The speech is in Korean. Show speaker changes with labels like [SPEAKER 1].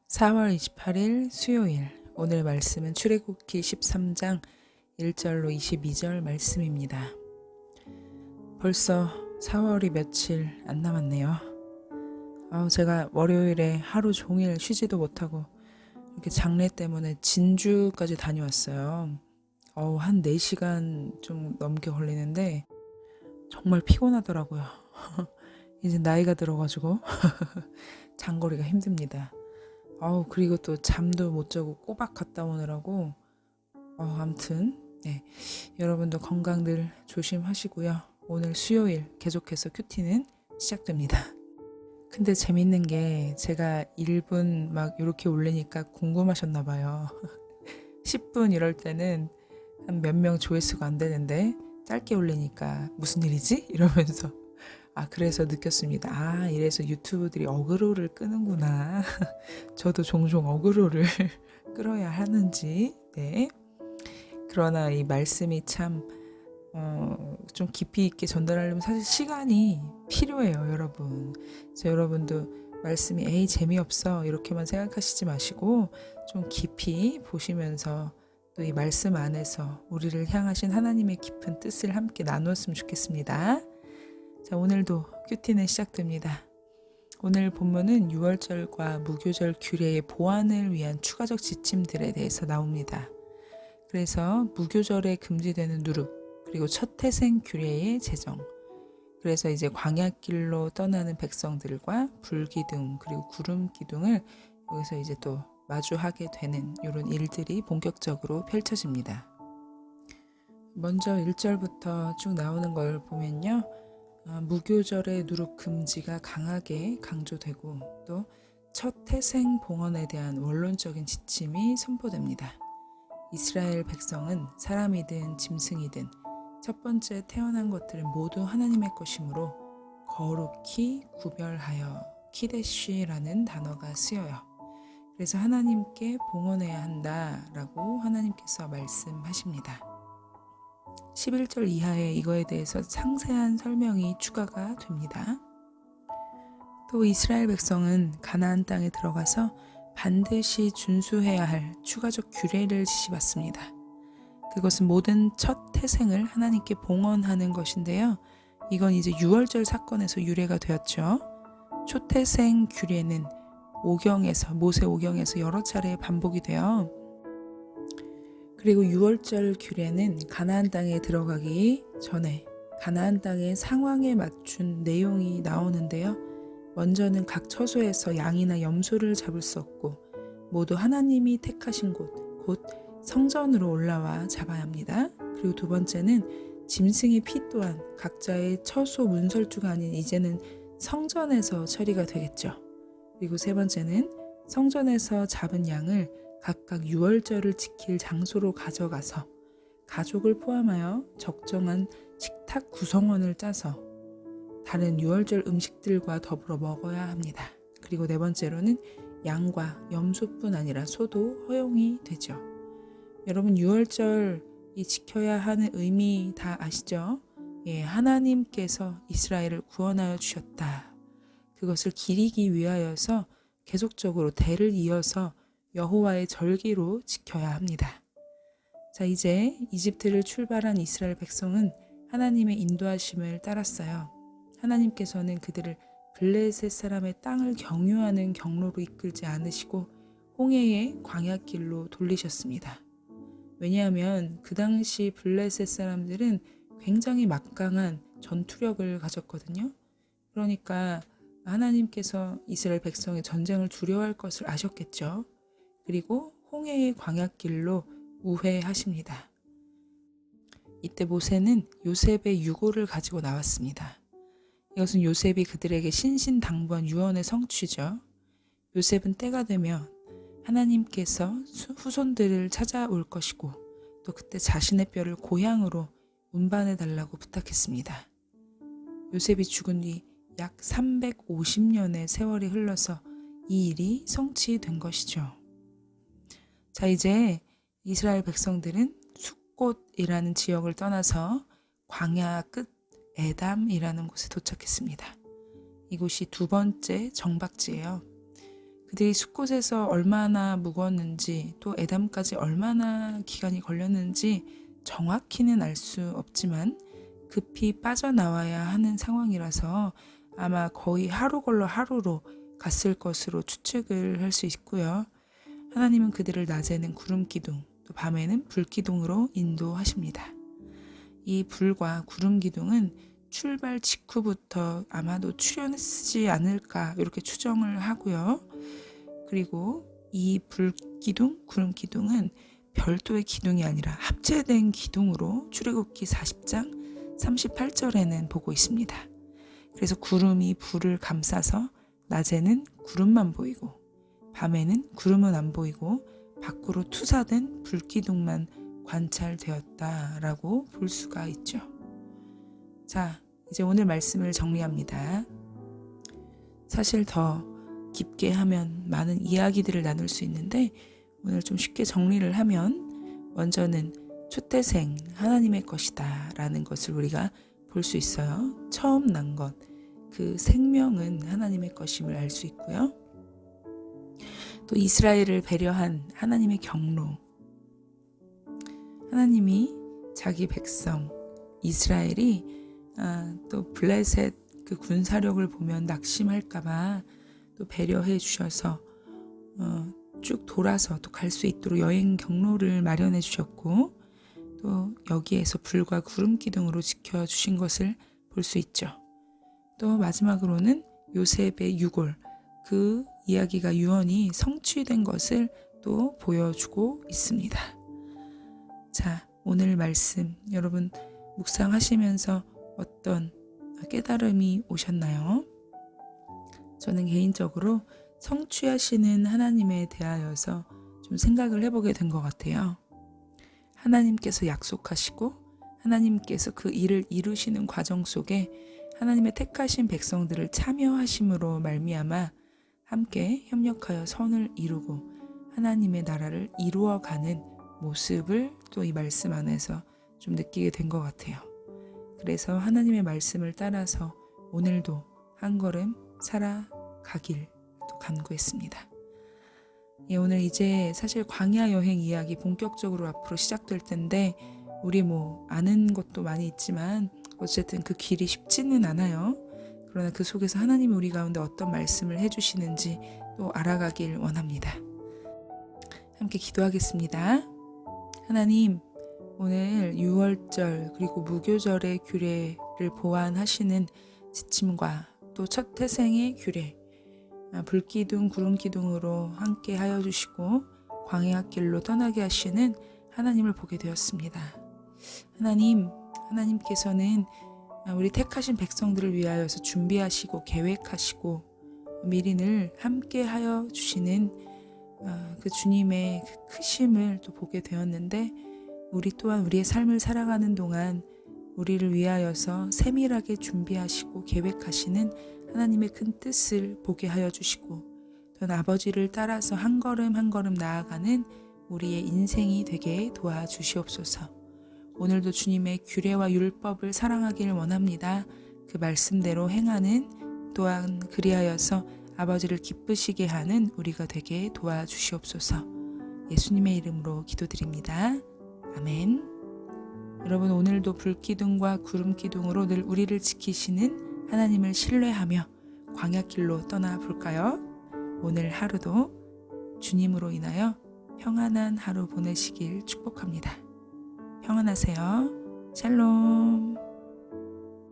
[SPEAKER 1] 4월 28일 수요일, 오늘 말씀은 출애굽기 13장 1절로 22절 말씀입니다. 벌써 4월이 며칠 안 남았네요. 제가 월요일에 하루 종일 쉬지도 못하고 이렇게 장례 때문에 진주까지 다녀왔어요. 한 4시간 좀 넘게 걸리는데 정말 피곤하더라고요. 이제 나이가 들어가지고 장거리가 힘듭니다. 그리고 또 잠도 못 자고 꼬박 갔다 오느라고 아무튼 여러분도 건강 늘 조심하시고요. 오늘 수요일 계속해서 큐티는 시작됩니다. 근데 재밌는 게 제가 1분 막 이렇게 올리니까 궁금하셨나 봐요. 10분 이럴 때는 한 몇 명 조회수가 안 되는데 짧게 올리니까 무슨 일이지? 이러면서 그래서 느꼈습니다. 이래서 유튜브들이 어그로를 끄는구나. 저도 종종 어그로를 끌어야 하는지. 네. 그러나 이 말씀이 참 좀 깊이 있게 전달하려면 사실 시간이 필요해요, 여러분. 그래서 여러분도 말씀이 에이 재미없어 이렇게만 생각하시지 마시고 좀 깊이 보시면서 또 이 말씀 안에서 우리를 향하신 하나님의 깊은 뜻을 함께 나누었으면 좋겠습니다. 자, 오늘도 큐티는 시작됩니다. 오늘 본문은 유월절과 무교절 규례의 보완을 위한 추가적 지침들에 대해서 나옵니다. 그래서 무교절에 금지되는 누룩, 그리고 첫 태생 규례의 제정, 그래서 이제 광야길로 떠나는 백성들과 불기둥 그리고 구름기둥을 여기서 이제 또 마주하게 되는 이런 일들이 본격적으로 펼쳐집니다. 먼저 1절부터 쭉 나오는 걸 보면요. 무교절의 누룩 금지가 강하게 강조되고 또 첫 태생 봉헌에 대한 원론적인 지침이 선포됩니다. 이스라엘 백성은 사람이든 짐승이든 첫 번째 태어난 것들은 모두 하나님의 것이므로 거룩히 구별하여 키데쉬라는 단어가 쓰여요. 그래서 하나님께 봉헌해야 한다라고 하나님께서 말씀하십니다. 11절 이하에 이거에 대해서 상세한 설명이 추가가 됩니다. 또 이스라엘 백성은 가나안 땅에 들어가서 반드시 준수해야 할 추가적 규례를 지시받습니다. 그것은 모든 첫 태생을 하나님께 봉헌하는 것인데요. 이건 이제 유월절 사건에서 유래가 되었죠. 초태생 규례는 모세 오경에서 여러 차례 반복이 돼요. 그리고 유월절 규례는 가나안 땅에 들어가기 전에 가나안 땅의 상황에 맞춘 내용이 나오는데요. 먼저는 각 처소에서 양이나 염소를 잡을 수 없고 모두 하나님이 택하신 곧 성전으로 올라와 잡아야 합니다. 그리고 두 번째는 짐승의 피 또한 각자의 처소 문설주가 아닌 이제는 성전에서 처리가 되겠죠. 그리고 세 번째는 성전에서 잡은 양을 각각 유월절을 지킬 장소로 가져가서 가족을 포함하여 적정한 식탁 구성원을 짜서 다른 유월절 음식들과 더불어 먹어야 합니다. 그리고 네 번째로는 양과 염소뿐 아니라 소도 허용이 되죠. 여러분 유월절 지켜야 하는 의미 다 아시죠? 하나님께서 이스라엘을 구원하여 주셨다. 그것을 기리기 위하여서 계속적으로 대를 이어서 여호와의 절기로 지켜야 합니다. 자, 이제 이집트를 출발한 이스라엘 백성은 하나님의 인도하심을 따랐어요. 하나님께서는 그들을 블레셋 사람의 땅을 경유하는 경로로 이끌지 않으시고 홍해의 광야길로 돌리셨습니다. 왜냐하면 그 당시 블레셋 사람들은 굉장히 막강한 전투력을 가졌거든요. 그러니까 하나님께서 이스라엘 백성의 전쟁을 두려워할 것을 아셨겠죠. 그리고 홍해의 광야길로 우회하십니다. 이때 모세는 요셉의 유고를 가지고 나왔습니다. 이것은 요셉이 그들에게 신신당부한 유언의 성취죠. 요셉은 때가 되면 하나님께서 후손들을 찾아올 것이고 또 그때 자신의 뼈를 고향으로 운반해 달라고 부탁했습니다. 요셉이 죽은 뒤 약 350년의 세월이 흘러서 이 일이 성취된 것이죠. 자, 이제 이스라엘 백성들은 숫곳이라는 지역을 떠나서 광야 끝 에담이라는 곳에 도착했습니다. 이곳이 두 번째 정박지예요. 그들이 숫곳에서 얼마나 묵었는지 또 에담까지 얼마나 기간이 걸렸는지 정확히는 알 수 없지만 급히 빠져나와야 하는 상황이라서 아마 거의 하루 걸러 하루로 갔을 것으로 추측을 할 수 있고요. 하나님은 그들을 낮에는 구름 기둥, 또 밤에는 불 기둥으로 인도하십니다. 이 불과 구름 기둥은 출발 직후부터 아마도 출현했지 않을까 이렇게 추정을 하고요. 그리고 이 불 기둥, 구름 기둥은 별도의 기둥이 아니라 합체된 기둥으로 출애굽기 40장 38절에는 보고 있습니다. 그래서 구름이 불을 감싸서 낮에는 구름만 보이고 밤에는 구름은 안 보이고 밖으로 투사된 불기둥만 관찰되었다라고 볼 수가 있죠. 자, 이제 오늘 말씀을 정리합니다. 사실 더 깊게 하면 많은 이야기들을 나눌 수 있는데 오늘 좀 쉽게 정리를 하면 먼저는 초태생 하나님의 것이다 라는 것을 우리가 볼 수 있어요. 처음 난 것, 그 생명은 하나님의 것임을 알 수 있고요. 또 이스라엘을 배려한 하나님의 경로, 하나님이 자기 백성 이스라엘이 또 블레셋 그 군사력을 보면 낙심할까봐 또 배려해 주셔서 쭉 돌아서 또 갈 수 있도록 여행 경로를 마련해 주셨고 또 여기에서 불과 구름 기둥으로 지켜주신 것을 볼 수 있죠. 또 마지막으로는 요셉의 유골, 그 이야기가 유언이 성취된 것을 또 보여주고 있습니다. 자, 오늘 말씀 여러분 묵상하시면서 어떤 깨달음이 오셨나요? 저는 개인적으로 성취하시는 하나님에 대하여서 좀 생각을 해보게 된 것 같아요. 하나님께서 약속하시고 하나님께서 그 일을 이루시는 과정 속에 하나님의 택하신 백성들을 참여하심으로 말미암아 함께 협력하여 선을 이루고 하나님의 나라를 이루어가는 모습을 또 이 말씀 안에서 좀 느끼게 된 것 같아요. 그래서 하나님의 말씀을 따라서 오늘도 한 걸음 살아가길 또 간구했습니다. 예, 오늘 이제 사실 광야 여행 이야기 본격적으로 앞으로 시작될 텐데 우리 아는 것도 많이 있지만 어쨌든 그 길이 쉽지는 않아요. 그러나 그 속에서 하나님이 우리 가운데 어떤 말씀을 해주시는지 또 알아가길 원합니다. 함께 기도하겠습니다. 하나님, 오늘 유월절 그리고 무교절의 규례를 보완하시는 지침과 또 첫 태생의 규례, 불기둥 구름기둥으로 함께 하여 주시고 광야길로 떠나게 하시는 하나님을 보게 되었습니다. 하나님께서는 우리 택하신 백성들을 위하여서 준비하시고 계획하시고 미리 늘 함께 하여 주시는 그 주님의 그 크심을 또 보게 되었는데 우리 또한 우리의 삶을 살아가는 동안 우리를 위하여서 세밀하게 준비하시고 계획하시는 하나님의 큰 뜻을 보게 하여 주시고 또한 아버지를 따라서 한 걸음 한 걸음 나아가는 우리의 인생이 되게 도와주시옵소서. 오늘도 주님의 규례와 율법을 사랑하기를 원합니다. 그 말씀대로 행하는 또한 그리하여서 아버지를 기쁘시게 하는 우리가 되게 도와주시옵소서. 예수님의 이름으로 기도드립니다. 아멘. 여러분 오늘도 불기둥과 구름기둥으로 늘 우리를 지키시는 하나님을 신뢰하며 광야길로 떠나볼까요? 오늘 하루도 주님으로 인하여 평안한 하루 보내시길 축복합니다. 평안하세요. 샬롬.